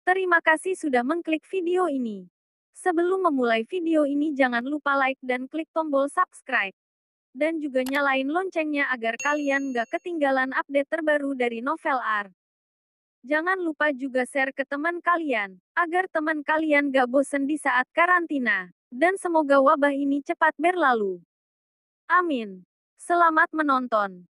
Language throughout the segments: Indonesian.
Terima kasih sudah mengklik video ini. Sebelum memulai video ini jangan lupa like dan klik tombol subscribe. Dan juga nyalain loncengnya agar kalian nggak ketinggalan update terbaru dari Novel Art. Jangan lupa juga share ke teman kalian, agar teman kalian gak bosen di saat karantina. Dan semoga wabah ini cepat berlalu. Amin. Selamat menonton.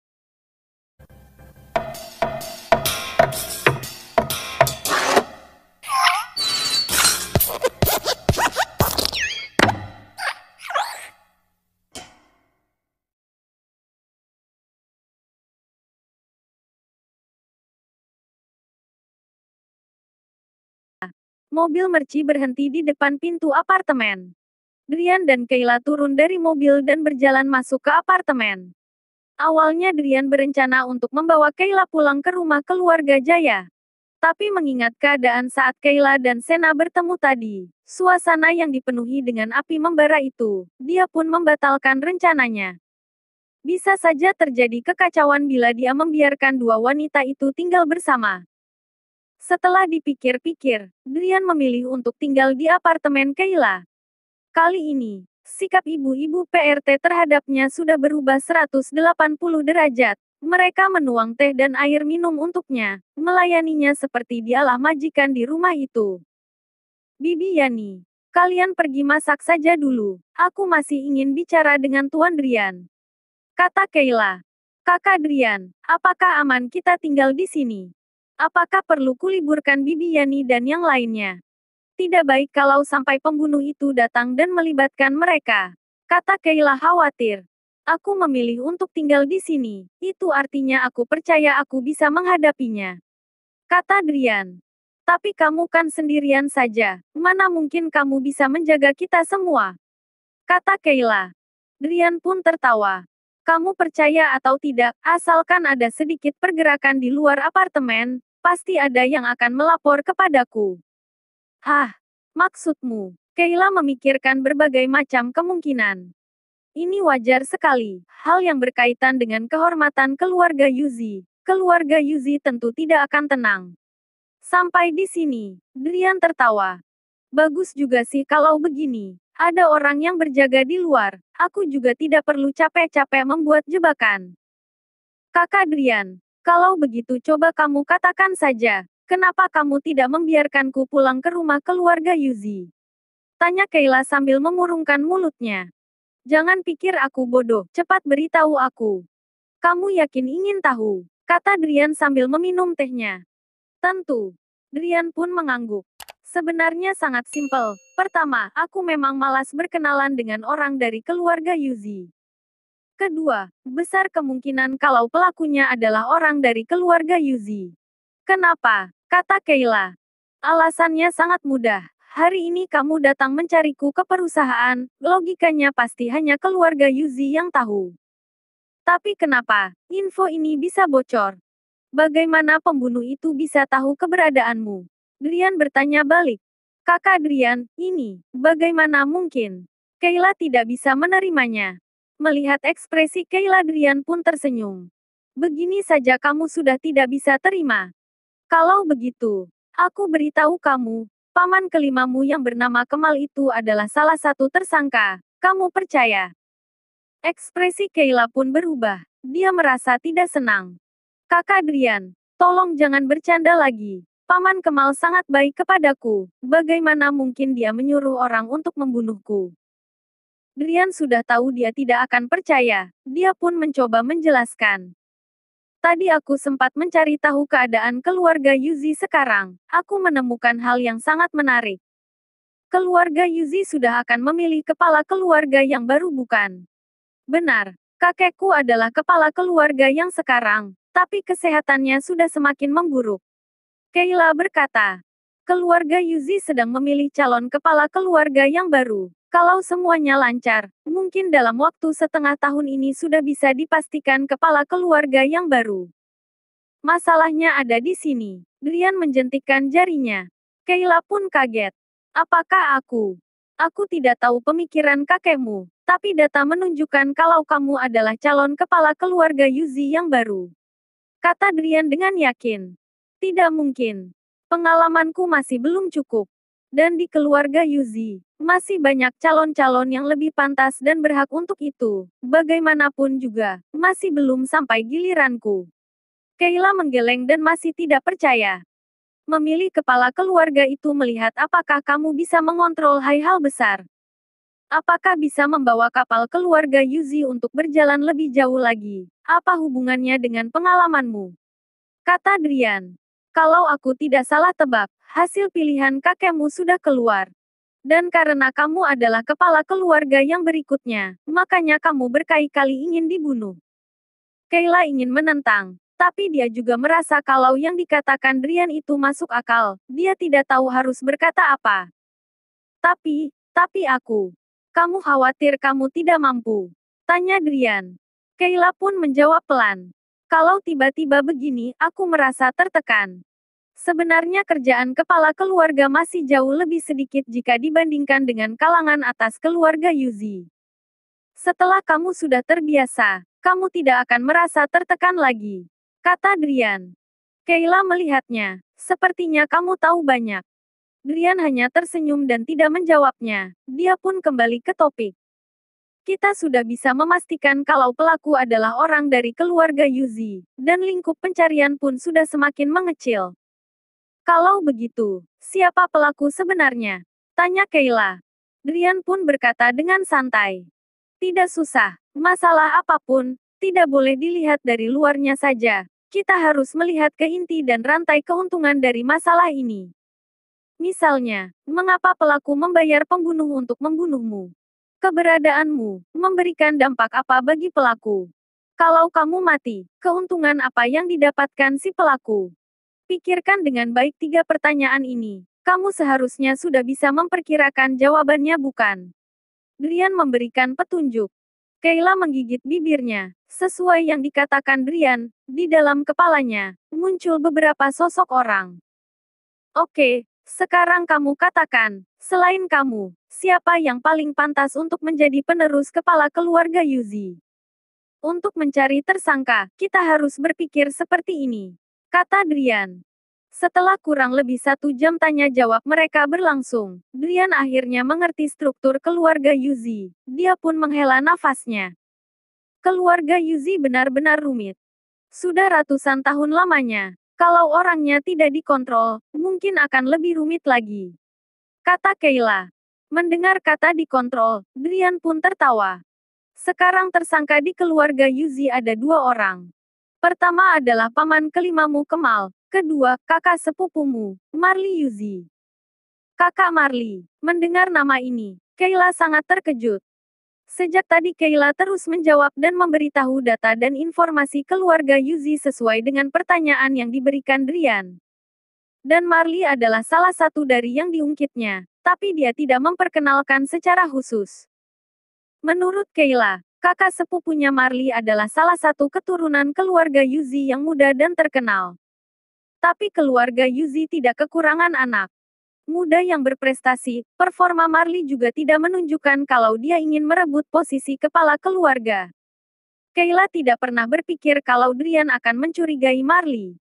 Mobil Merci berhenti di depan pintu apartemen. Drian dan Kayla turun dari mobil dan berjalan masuk ke apartemen. Awalnya Drian berencana untuk membawa Kayla pulang ke rumah keluarga Jaya. Tapi mengingat keadaan saat Kayla dan Sena bertemu tadi, suasana yang dipenuhi dengan api membara itu, dia pun membatalkan rencananya. Bisa saja terjadi kekacauan bila dia membiarkan dua wanita itu tinggal bersama. Setelah dipikir-pikir, Drian memilih untuk tinggal di apartemen Kayla. Kali ini, sikap ibu-ibu PRT terhadapnya sudah berubah 180 derajat. Mereka menuang teh dan air minum untuknya, melayaninya seperti dialah majikan di rumah itu. Bibi Yani, kalian pergi masak saja dulu. Aku masih ingin bicara dengan Tuan Drian. Kata Kayla. Kakak Drian, apakah aman kita tinggal di sini? Apakah perlu kuliburkan Bibi Yani dan yang lainnya? Tidak baik kalau sampai pembunuh itu datang dan melibatkan mereka. Kata Kayla khawatir. Aku memilih untuk tinggal di sini. Itu artinya aku percaya aku bisa menghadapinya. Kata Drian. Tapi kamu kan sendirian saja. Mana mungkin kamu bisa menjaga kita semua? Kata Kayla. Drian pun tertawa. Kamu percaya atau tidak, asalkan ada sedikit pergerakan di luar apartemen, pasti ada yang akan melapor kepadaku. Hah? Maksudmu? Kayla memikirkan berbagai macam kemungkinan. Ini wajar sekali. Hal yang berkaitan dengan kehormatan keluarga Yuzi. Keluarga Yuzi tentu tidak akan tenang. Sampai di sini, Drian tertawa. Bagus juga sih kalau begini. Ada orang yang berjaga di luar. Aku juga tidak perlu capek-capek membuat jebakan. Kakak Drian, kalau begitu coba kamu katakan saja. Kenapa kamu tidak membiarkanku pulang ke rumah keluarga Yuzi? Tanya Kayla sambil memurungkan mulutnya. Jangan pikir aku bodoh, cepat beritahu aku. Kamu yakin ingin tahu? Kata Drian sambil meminum tehnya. Tentu. Drian pun mengangguk. Sebenarnya sangat simpel. Pertama, aku memang malas berkenalan dengan orang dari keluarga Yuzi. Kedua, besar kemungkinan kalau pelakunya adalah orang dari keluarga Yuzi. Kenapa? Kata Kayla. Alasannya sangat mudah. Hari ini kamu datang mencariku ke perusahaan, logikanya pasti hanya keluarga Yuzi yang tahu. Tapi kenapa info ini bisa bocor? Bagaimana pembunuh itu bisa tahu keberadaanmu? Drian bertanya balik. Kakak Drian, ini, bagaimana mungkin? Kayla tidak bisa menerimanya. Melihat ekspresi Kayla, Drian pun tersenyum. Begini saja kamu sudah tidak bisa terima. Kalau begitu, aku beritahu kamu, paman kelimamu yang bernama Kemal itu adalah salah satu tersangka. Kamu percaya? Ekspresi Kayla pun berubah. Dia merasa tidak senang. Kakak Drian, tolong jangan bercanda lagi. Paman Kemal sangat baik kepadaku. Bagaimana mungkin dia menyuruh orang untuk membunuhku? Drian sudah tahu dia tidak akan percaya. Dia pun mencoba menjelaskan. Tadi aku sempat mencari tahu keadaan keluarga Yuzi sekarang. Aku menemukan hal yang sangat menarik. Keluarga Yuzi sudah akan memilih kepala keluarga yang baru bukan? Benar, kakekku adalah kepala keluarga yang sekarang, tapi kesehatannya sudah semakin memburuk. Kayla berkata, keluarga Yuzi sedang memilih calon kepala keluarga yang baru. Kalau semuanya lancar, mungkin dalam waktu setengah tahun ini sudah bisa dipastikan kepala keluarga yang baru. Masalahnya ada di sini. Drian menjentikkan jarinya. Kayla pun kaget. Apakah aku? Aku tidak tahu pemikiran kakekmu, tapi data menunjukkan kalau kamu adalah calon kepala keluarga Yuzi yang baru. Kata Drian dengan yakin. Tidak mungkin. Pengalamanku masih belum cukup. Dan di keluarga Yuzi, masih banyak calon-calon yang lebih pantas dan berhak untuk itu. Bagaimanapun juga, masih belum sampai giliranku. Kayla menggeleng dan masih tidak percaya. Memilih kepala keluarga itu melihat apakah kamu bisa mengontrol hal-hal besar. Apakah bisa membawa kapal keluarga Yuzi untuk berjalan lebih jauh lagi? Apa hubungannya dengan pengalamanmu? Kata Drian. Kalau aku tidak salah tebak, hasil pilihan kakekmu sudah keluar. Dan karena kamu adalah kepala keluarga yang berikutnya, makanya kamu berkali-kali ingin dibunuh. Kayla ingin menentang, tapi dia juga merasa kalau yang dikatakan Drian itu masuk akal. Dia tidak tahu harus berkata apa. Tapi kamu khawatir kamu tidak mampu? Tanya Drian. Kayla pun menjawab pelan. Kalau tiba-tiba begini, aku merasa tertekan. Sebenarnya kerjaan kepala keluarga masih jauh lebih sedikit jika dibandingkan dengan kalangan atas keluarga Yuzi. Setelah kamu sudah terbiasa, kamu tidak akan merasa tertekan lagi. Kata Drian. Kayla melihatnya. Sepertinya kamu tahu banyak. Drian hanya tersenyum dan tidak menjawabnya. Dia pun kembali ke topik. Kita sudah bisa memastikan kalau pelaku adalah orang dari keluarga Yuzi, dan lingkup pencarian pun sudah semakin mengecil. Kalau begitu, siapa pelaku sebenarnya? Tanya Kayla. Drian pun berkata dengan santai. Tidak susah, masalah apapun, tidak boleh dilihat dari luarnya saja. Kita harus melihat ke inti dan rantai keuntungan dari masalah ini. Misalnya, mengapa pelaku membayar pembunuh untuk membunuhmu? Keberadaanmu memberikan dampak apa bagi pelaku? Kalau kamu mati, keuntungan apa yang didapatkan si pelaku? Pikirkan dengan baik 3 pertanyaan ini. Kamu seharusnya sudah bisa memperkirakan jawabannya, bukan? Drian memberikan petunjuk. Kayla menggigit bibirnya. Sesuai yang dikatakan Drian, di dalam kepalanya muncul beberapa sosok orang. Oke, sekarang kamu katakan, selain kamu, siapa yang paling pantas untuk menjadi penerus kepala keluarga Yuzi? Untuk mencari tersangka, kita harus berpikir seperti ini. Kata Drian. Setelah kurang lebih 1 jam tanya jawab mereka berlangsung, Drian akhirnya mengerti struktur keluarga Yuzi. Dia pun menghela nafasnya. Keluarga Yuzi benar-benar rumit. Sudah ratusan tahun lamanya. Kalau orangnya tidak dikontrol, mungkin akan lebih rumit lagi. Kata Kayla. Mendengar kata dikontrol, Drian pun tertawa. Sekarang tersangka di keluarga Yuzi ada 2 orang. Pertama adalah paman kelimamu Kemal, kedua, kakak sepupumu, Marley Yuzi. Kakak Marley. Mendengar nama ini, Kayla sangat terkejut. Sejak tadi Kayla terus menjawab dan memberitahu data dan informasi keluarga Yuzi sesuai dengan pertanyaan yang diberikan Drian. Dan Marley adalah salah satu dari yang diungkitnya, tapi dia tidak memperkenalkan secara khusus. Menurut Kayla, kakak sepupunya Marley adalah salah satu keturunan keluarga Yuzi yang muda dan terkenal. Tapi keluarga Yuzi tidak kekurangan anak muda yang berprestasi. Performa Marley juga tidak menunjukkan kalau dia ingin merebut posisi kepala keluarga. Kayla tidak pernah berpikir kalau Drian akan mencurigai Marley.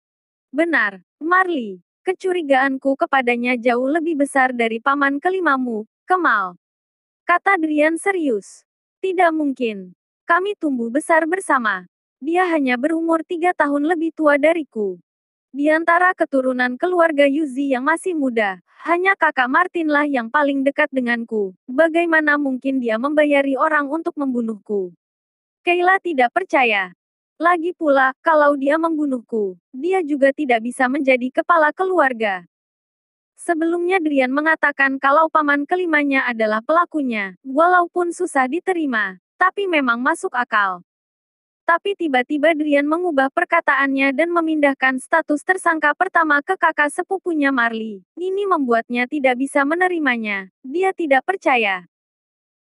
Benar, Marley. Kecurigaanku kepadanya jauh lebih besar dari paman kelimamu, Kemal. Kata Drian serius. Tidak mungkin. Kami tumbuh besar bersama. Dia hanya berumur 3 tahun lebih tua dariku. Di antara keturunan keluarga Yuzi yang masih muda, hanya kakak Martinlah yang paling dekat denganku. Bagaimana mungkin dia membayari orang untuk membunuhku? Kayla tidak percaya. Lagi pula, kalau dia membunuhku, dia juga tidak bisa menjadi kepala keluarga. Sebelumnya Drian mengatakan kalau paman kelimanya adalah pelakunya, walaupun susah diterima, tapi memang masuk akal. Tapi tiba-tiba Drian mengubah perkataannya dan memindahkan status tersangka pertama ke kakak sepupunya Marley. Ini membuatnya tidak bisa menerimanya. Dia tidak percaya.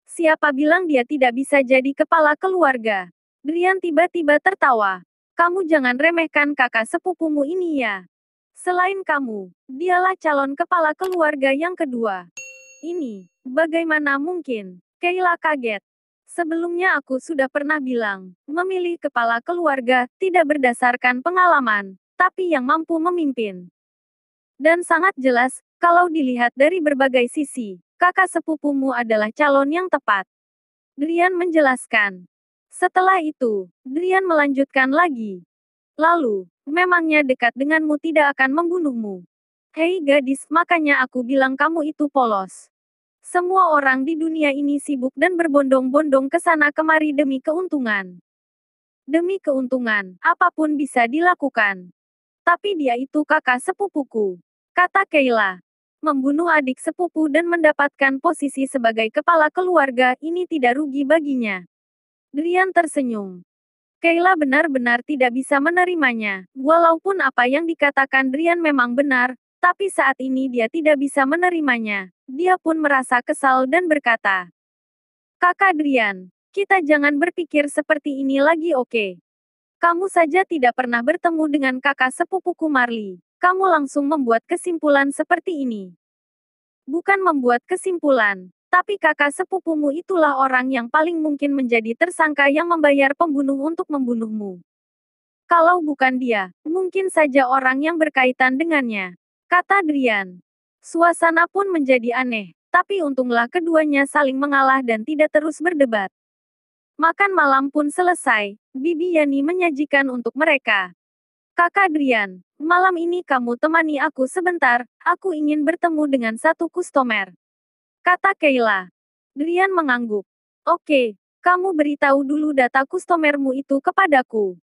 Siapa bilang dia tidak bisa jadi kepala keluarga? Drian tiba-tiba tertawa. Kamu jangan remehkan kakak sepupumu ini ya. Selain kamu, dialah calon kepala keluarga yang kedua. Ini, bagaimana mungkin? Kayla kaget. Sebelumnya aku sudah pernah bilang, memilih kepala keluarga tidak berdasarkan pengalaman, tapi yang mampu memimpin. Dan sangat jelas, kalau dilihat dari berbagai sisi, kakak sepupumu adalah calon yang tepat. Drian menjelaskan. Setelah itu, Drian melanjutkan lagi. Lalu, memangnya dekat denganmu tidak akan membunuhmu. Hei gadis, makanya aku bilang kamu itu polos. Semua orang di dunia ini sibuk dan berbondong-bondong ke sana kemari demi keuntungan. Demi keuntungan, apapun bisa dilakukan. Tapi dia itu kakak sepupuku, kata Kayla. Membunuh adik sepupu dan mendapatkan posisi sebagai kepala keluarga, ini tidak rugi baginya. Drian tersenyum. Kayla benar-benar tidak bisa menerimanya. Walaupun apa yang dikatakan Drian memang benar, tapi saat ini dia tidak bisa menerimanya. Dia pun merasa kesal dan berkata, Kakak Drian, kita jangan berpikir seperti ini lagi, oke? Kamu saja tidak pernah bertemu dengan kakak sepupuku Marley. Kamu langsung membuat kesimpulan seperti ini. Bukan membuat kesimpulan, tapi kakak sepupumu itulah orang yang paling mungkin menjadi tersangka yang membayar pembunuh untuk membunuhmu. Kalau bukan dia, mungkin saja orang yang berkaitan dengannya, kata Drian. Suasana pun menjadi aneh, tapi untunglah keduanya saling mengalah dan tidak terus berdebat. Makan malam pun selesai, Bibi Yani menyajikan untuk mereka. Kakak Drian, malam ini kamu temani aku sebentar, aku ingin bertemu dengan satu kustomer. Kata Kayla. Drian mengangguk. Oke, kamu beritahu dulu data kustomermu itu kepadaku.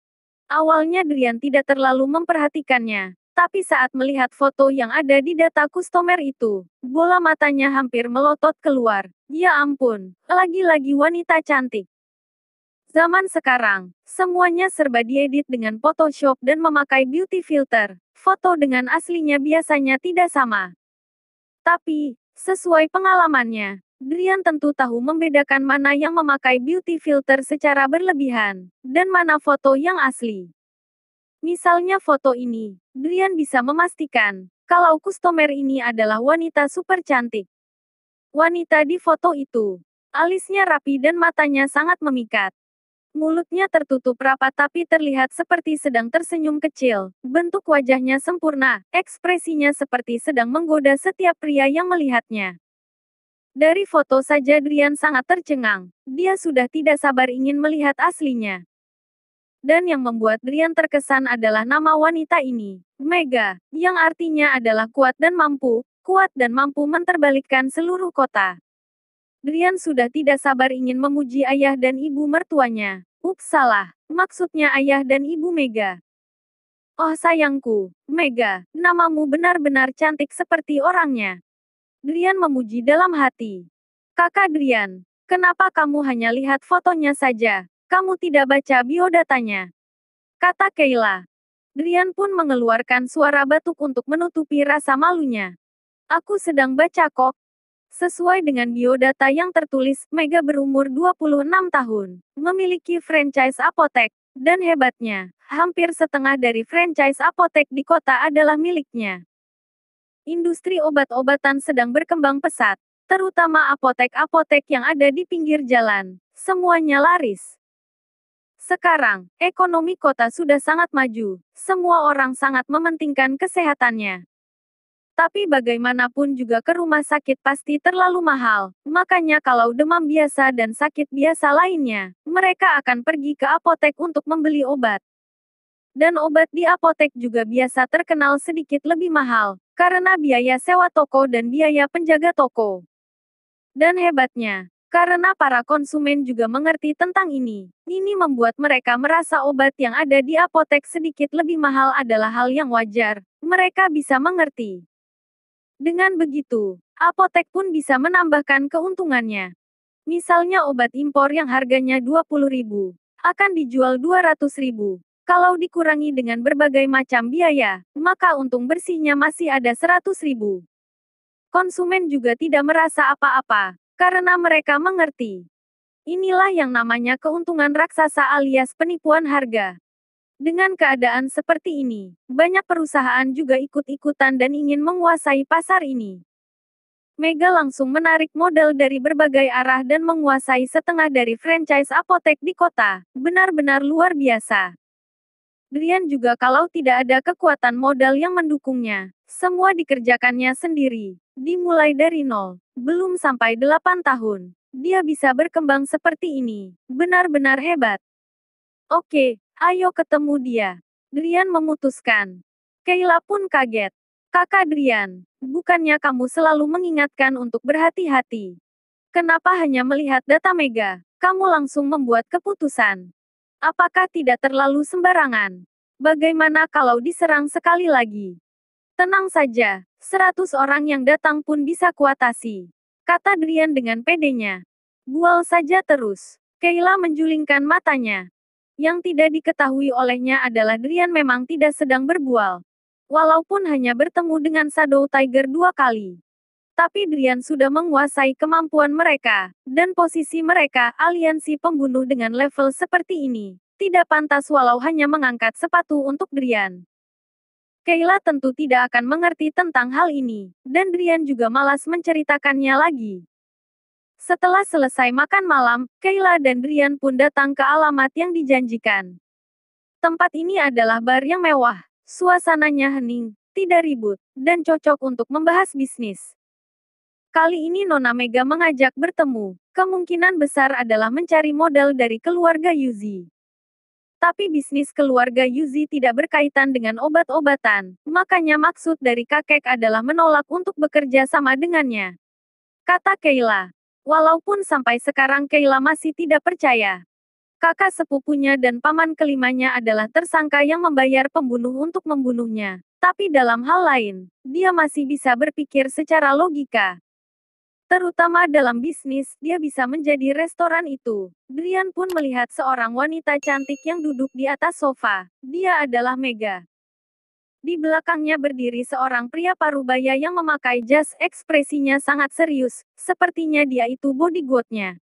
Awalnya Drian tidak terlalu memperhatikannya, tapi saat melihat foto yang ada di data kustomer itu, bola matanya hampir melotot keluar. Ya ampun, lagi-lagi wanita cantik. Zaman sekarang, semuanya serba diedit dengan Photoshop dan memakai beauty filter. Foto dengan aslinya biasanya tidak sama. Tapi, sesuai pengalamannya, Drian tentu tahu membedakan mana yang memakai beauty filter secara berlebihan, dan mana foto yang asli. Misalnya foto ini, Drian bisa memastikan, kalau kustomer ini adalah wanita super cantik. Wanita di foto itu, alisnya rapi dan matanya sangat memikat. Mulutnya tertutup rapat tapi terlihat seperti sedang tersenyum kecil. Bentuk wajahnya sempurna, ekspresinya seperti sedang menggoda setiap pria yang melihatnya. Dari foto saja Drian sangat tercengang. Dia sudah tidak sabar ingin melihat aslinya. Dan yang membuat Drian terkesan adalah nama wanita ini, Mega, yang artinya adalah kuat dan mampu menterbalikkan seluruh kota. Drian sudah tidak sabar ingin memuji ayah dan ibu mertuanya. Ups, salah. Maksudnya ayah dan ibu Mega. Oh sayangku, Mega, namamu benar-benar cantik seperti orangnya. Drian memuji dalam hati. Kakak Drian, kenapa kamu hanya lihat fotonya saja? Kamu tidak baca biodatanya? Kata Kayla. Drian pun mengeluarkan suara batuk untuk menutupi rasa malunya. Aku sedang baca kok. Sesuai dengan biodata yang tertulis, Mega berumur 26 tahun, memiliki franchise apotek, dan hebatnya, hampir setengah dari franchise apotek di kota adalah miliknya. Industri obat-obatan sedang berkembang pesat, terutama apotek-apotek yang ada di pinggir jalan. Semuanya laris. Sekarang, ekonomi kota sudah sangat maju, semua orang sangat mementingkan kesehatannya. Tapi bagaimanapun juga ke rumah sakit pasti terlalu mahal, makanya kalau demam biasa dan sakit biasa lainnya, mereka akan pergi ke apotek untuk membeli obat. Dan obat di apotek juga biasa terkenal sedikit lebih mahal, karena biaya sewa toko dan biaya penjaga toko. Dan hebatnya, karena para konsumen juga mengerti tentang ini membuat mereka merasa obat yang ada di apotek sedikit lebih mahal adalah hal yang wajar, mereka bisa mengerti. Dengan begitu, apotek pun bisa menambahkan keuntungannya. Misalnya obat impor yang harganya 20.000, akan dijual 200.000. Kalau dikurangi dengan berbagai macam biaya, maka untung bersihnya masih ada 100.000. Konsumen juga tidak merasa apa-apa, karena mereka mengerti. Inilah yang namanya keuntungan raksasa alias penipuan harga. Dengan keadaan seperti ini, banyak perusahaan juga ikut-ikutan dan ingin menguasai pasar ini. Mega langsung menarik modal dari berbagai arah dan menguasai setengah dari franchise apotek di kota. Benar-benar luar biasa. Drian juga kalau tidak ada kekuatan modal yang mendukungnya, Semua dikerjakannya sendiri, dimulai dari nol. Belum sampai 8 tahun, dia bisa berkembang seperti ini. Benar-benar hebat. Oke, ayo ketemu dia. Drian memutuskan. Kayla pun kaget. Kakak Drian, bukannya kamu selalu mengingatkan untuk berhati-hati? Kenapa hanya melihat data Mega, kamu langsung membuat keputusan? Apakah tidak terlalu sembarangan? Bagaimana kalau diserang sekali lagi? Tenang saja, 100 orang yang datang pun bisa kuatasi. Kata Drian dengan pedenya. Bual saja terus. Kayla menjulingkan matanya. Yang tidak diketahui olehnya adalah Drian memang tidak sedang berbual. Walaupun hanya bertemu dengan Shadow Tiger 2 kali. Tapi Drian sudah menguasai kemampuan mereka, dan posisi mereka, aliansi pembunuh dengan level seperti ini, tidak pantas walau hanya mengangkat sepatu untuk Drian. Kayla tentu tidak akan mengerti tentang hal ini, dan Drian juga malas menceritakannya lagi. Setelah selesai makan malam, Kayla dan Drian pun datang ke alamat yang dijanjikan. Tempat ini adalah bar yang mewah, suasananya hening, tidak ribut, dan cocok untuk membahas bisnis. Kali ini Nona Mega mengajak bertemu, kemungkinan besar adalah mencari modal dari keluarga Yuzi. Tapi bisnis keluarga Yuzi tidak berkaitan dengan obat-obatan, makanya maksud dari kakek adalah menolak untuk bekerja sama dengannya. Kata Kayla. Walaupun sampai sekarang Kayla masih tidak percaya. Kakak sepupunya dan paman kelimanya adalah tersangka yang membayar pembunuh untuk membunuhnya. Tapi dalam hal lain, dia masih bisa berpikir secara logika. Terutama dalam bisnis, dia bisa menjadi restoran itu. Drian pun melihat seorang wanita cantik yang duduk di atas sofa. Dia adalah Mega. Di belakangnya berdiri seorang pria parubaya yang memakai jas, ekspresinya sangat serius, sepertinya dia itu bodyguard-nya.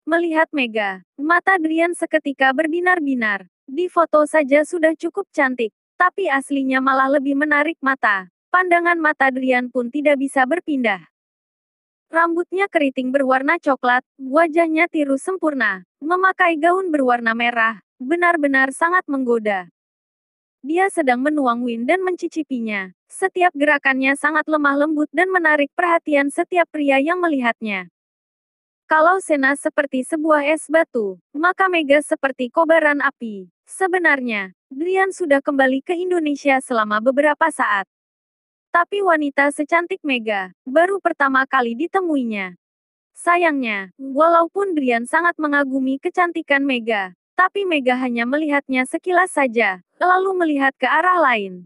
Melihat Mega, mata Drian seketika berbinar-binar. Di foto saja sudah cukup cantik, tapi aslinya malah lebih menarik mata. Pandangan mata Drian pun tidak bisa berpindah. Rambutnya keriting berwarna coklat, wajahnya tirus sempurna, memakai gaun berwarna merah, benar-benar sangat menggoda. Dia sedang menuang wine dan mencicipinya. Setiap gerakannya sangat lemah lembut dan menarik perhatian setiap pria yang melihatnya. Kalau Sena seperti sebuah es batu, maka Mega seperti kobaran api. Sebenarnya, Drian sudah kembali ke Indonesia selama beberapa saat. Tapi wanita secantik Mega, baru pertama kali ditemuinya. Sayangnya, walaupun Drian sangat mengagumi kecantikan Mega, tapi Mega hanya melihatnya sekilas saja, lalu melihat ke arah lain.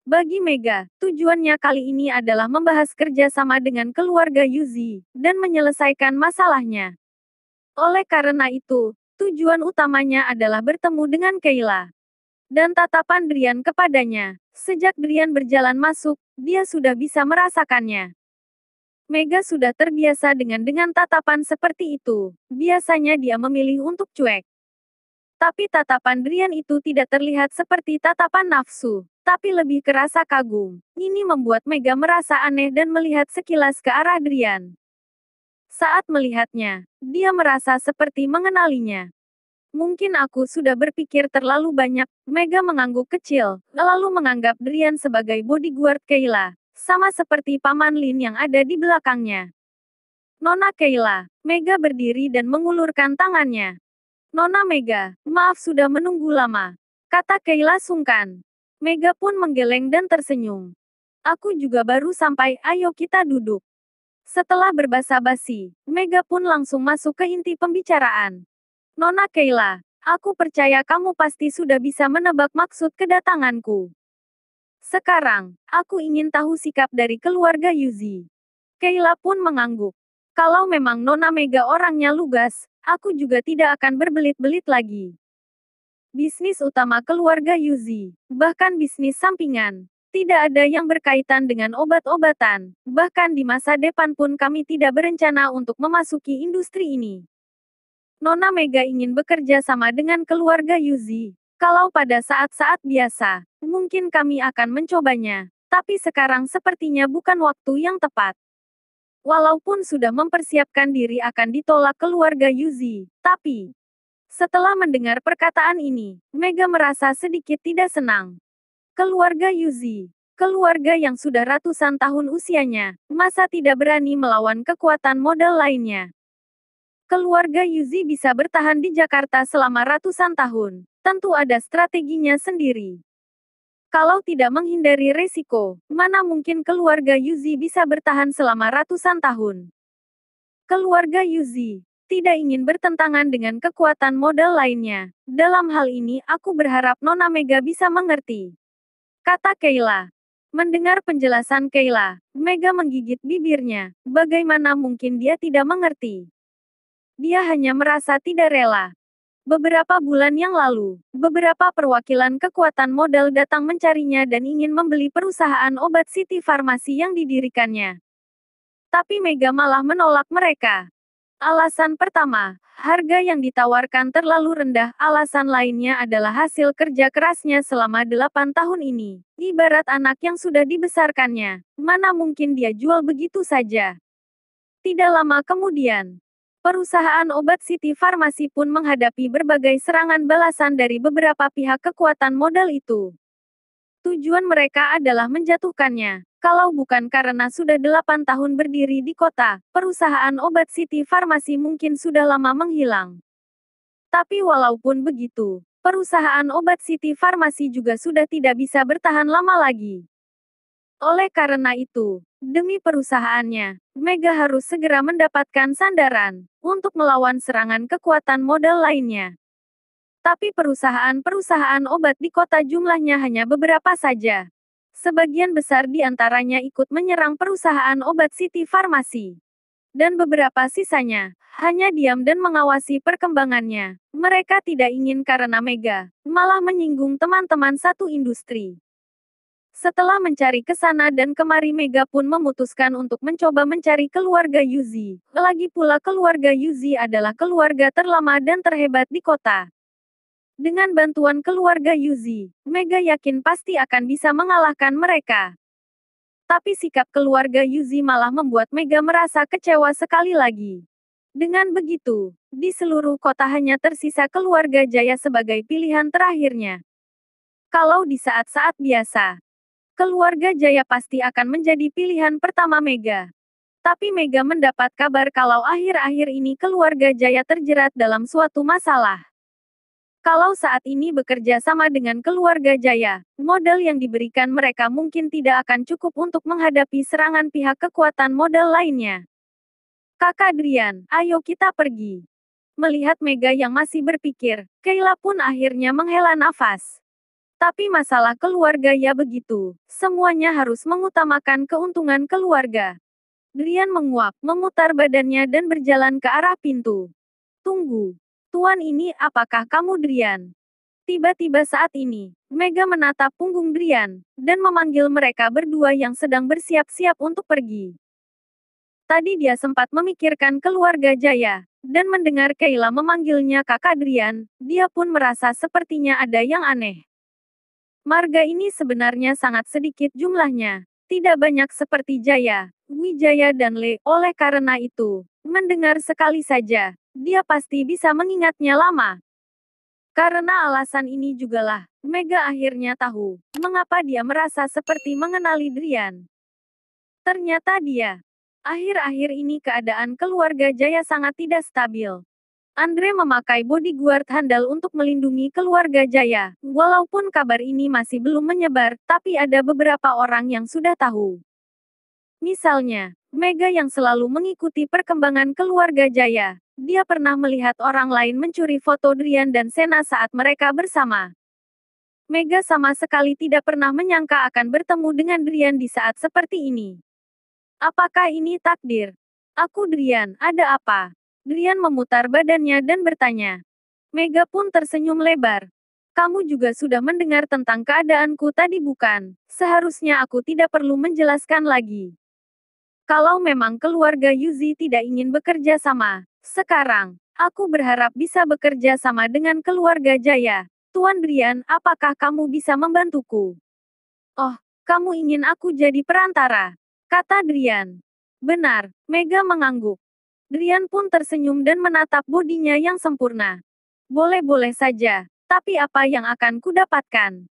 Bagi Mega, tujuannya kali ini adalah membahas kerjasama dengan keluarga Yuzi, dan menyelesaikan masalahnya. Oleh karena itu, tujuan utamanya adalah bertemu dengan Kayla. Dan tatapan Drian kepadanya, sejak Drian berjalan masuk, dia sudah bisa merasakannya. Mega sudah terbiasa dengan tatapan seperti itu. Biasanya dia memilih untuk cuek. Tapi tatapan Drian itu tidak terlihat seperti tatapan nafsu, tapi lebih ke rasa kagum. Ini membuat Mega merasa aneh dan melihat sekilas ke arah Drian. Saat melihatnya, dia merasa seperti mengenalinya. Mungkin aku sudah berpikir terlalu banyak. Mega mengangguk kecil, lalu menganggap Drian sebagai bodyguard Kayla, sama seperti Paman Lin yang ada di belakangnya. Nona Kayla, Mega berdiri dan mengulurkan tangannya. Nona Mega, maaf sudah menunggu lama. Kata Kayla sungkan. Mega pun menggeleng dan tersenyum. Aku juga baru sampai, ayo kita duduk. Setelah berbasa-basi, Mega pun langsung masuk ke inti pembicaraan. Nona Kayla, aku percaya kamu pasti sudah bisa menebak maksud kedatanganku. Sekarang, aku ingin tahu sikap dari keluarga Yuzi. Kayla pun mengangguk. Kalau memang Nona Mega orangnya lugas, aku juga tidak akan berbelit-belit lagi. Bisnis utama keluarga Yuzi, bahkan bisnis sampingan, tidak ada yang berkaitan dengan obat-obatan. Bahkan di masa depan pun kami tidak berencana untuk memasuki industri ini. Nona Mega ingin bekerja sama dengan keluarga Yuzi. Kalau pada saat-saat biasa, mungkin kami akan mencobanya. Tapi sekarang sepertinya bukan waktu yang tepat. Walaupun sudah mempersiapkan diri akan ditolak keluarga Yuzi, tapi setelah mendengar perkataan ini, Mega merasa sedikit tidak senang. Keluarga Yuzi, Keluarga yang sudah ratusan tahun usianya, masa tidak berani melawan kekuatan modal lainnya. Keluarga Yuzi bisa bertahan di Jakarta selama ratusan tahun. Tentu ada strateginya sendiri. Kalau tidak menghindari resiko, mana mungkin keluarga Yuzi bisa bertahan selama ratusan tahun. Keluarga Yuzi tidak ingin bertentangan dengan kekuatan modal lainnya. Dalam hal ini, aku berharap Nona Mega bisa mengerti, kata Kayla. Mendengar penjelasan Kayla, Mega menggigit bibirnya. Bagaimana mungkin dia tidak mengerti? Dia hanya merasa tidak rela. Beberapa bulan yang lalu, beberapa perwakilan kekuatan modal datang mencarinya dan ingin membeli perusahaan obat City Farmasi yang didirikannya. Tapi Mega malah menolak mereka. Alasan pertama, harga yang ditawarkan terlalu rendah. Alasan lainnya adalah hasil kerja kerasnya selama 8 tahun ini. Ibarat anak yang sudah dibesarkannya. Mana mungkin dia jual begitu saja. Tidak lama kemudian, perusahaan obat City Farmasi pun menghadapi berbagai serangan balasan dari beberapa pihak kekuatan modal itu. Tujuan mereka adalah menjatuhkannya. Kalau bukan karena sudah 8 tahun berdiri di kota, perusahaan obat City Farmasi mungkin sudah lama menghilang. Tapi walaupun begitu, perusahaan obat City Farmasi juga sudah tidak bisa bertahan lama lagi. Oleh karena itu, demi perusahaannya, Mega harus segera mendapatkan sandaran untuk melawan serangan kekuatan modal lainnya. Tapi perusahaan-perusahaan obat di kota jumlahnya hanya beberapa saja. Sebagian besar di antaranya ikut menyerang perusahaan obat City Farmasi. Dan beberapa sisanya hanya diam dan mengawasi perkembangannya. Mereka tidak ingin karena Mega malah menyinggung teman-teman satu industri. Setelah mencari ke sana dan kemari, Mega pun memutuskan untuk mencoba mencari keluarga Yuzi. Lagi pula keluarga Yuzi adalah keluarga terlama dan terhebat di kota. Dengan bantuan keluarga Yuzi, Mega yakin pasti akan bisa mengalahkan mereka. Tapi sikap keluarga Yuzi malah membuat Mega merasa kecewa sekali lagi. Dengan begitu, di seluruh kota hanya tersisa keluarga Jaya sebagai pilihan terakhirnya. Kalau di saat-saat biasa, keluarga Jaya pasti akan menjadi pilihan pertama Mega. Tapi Mega mendapat kabar kalau akhir-akhir ini keluarga Jaya terjerat dalam suatu masalah. Kalau saat ini bekerja sama dengan keluarga Jaya, modal yang diberikan mereka mungkin tidak akan cukup untuk menghadapi serangan pihak kekuatan modal lainnya. Kakak Drian, ayo kita pergi. Melihat Mega yang masih berpikir, Kayla pun akhirnya menghela nafas. Tapi masalah keluarga ya begitu, semuanya harus mengutamakan keuntungan keluarga. Drian menguap, memutar badannya dan berjalan ke arah pintu. Tunggu. Tuan ini, apakah kamu Drian? Tiba-tiba saat ini, Mega menatap punggung Drian, dan memanggil mereka berdua yang sedang bersiap-siap untuk pergi. Tadi dia sempat memikirkan keluarga Jaya, dan mendengar Kayla memanggilnya kakak Drian, dia pun merasa sepertinya ada yang aneh. Marga ini sebenarnya sangat sedikit jumlahnya, tidak banyak seperti Jaya, Wijaya dan Le. Oleh karena itu, mendengar sekali saja, dia pasti bisa mengingatnya lama. Karena alasan ini jugalah, Mega akhirnya tahu, mengapa dia merasa seperti mengenali Drian. Ternyata dia. Akhir-akhir ini keadaan keluarga Jaya sangat tidak stabil. Andre memakai bodyguard handal untuk melindungi keluarga Jaya. Walaupun kabar ini masih belum menyebar, tapi ada beberapa orang yang sudah tahu. Misalnya, Mega yang selalu mengikuti perkembangan keluarga Jaya. Dia pernah melihat orang lain mencuri foto Drian dan Sena saat mereka bersama. Mega sama sekali tidak pernah menyangka akan bertemu dengan Drian di saat seperti ini. Apakah ini takdir? Aku Drian, ada apa? Drian memutar badannya dan bertanya. Mega pun tersenyum lebar. Kamu juga sudah mendengar tentang keadaanku tadi bukan? Seharusnya aku tidak perlu menjelaskan lagi. Kalau memang keluarga Yuzi tidak ingin bekerja sama, sekarang, aku berharap bisa bekerja sama dengan keluarga Jaya. Tuan Drian, apakah kamu bisa membantuku? Oh, kamu ingin aku jadi perantara? Kata Drian. Benar, Mega mengangguk. Drian pun tersenyum dan menatap bodinya yang sempurna. Boleh-boleh saja, tapi apa yang akan kudapatkan?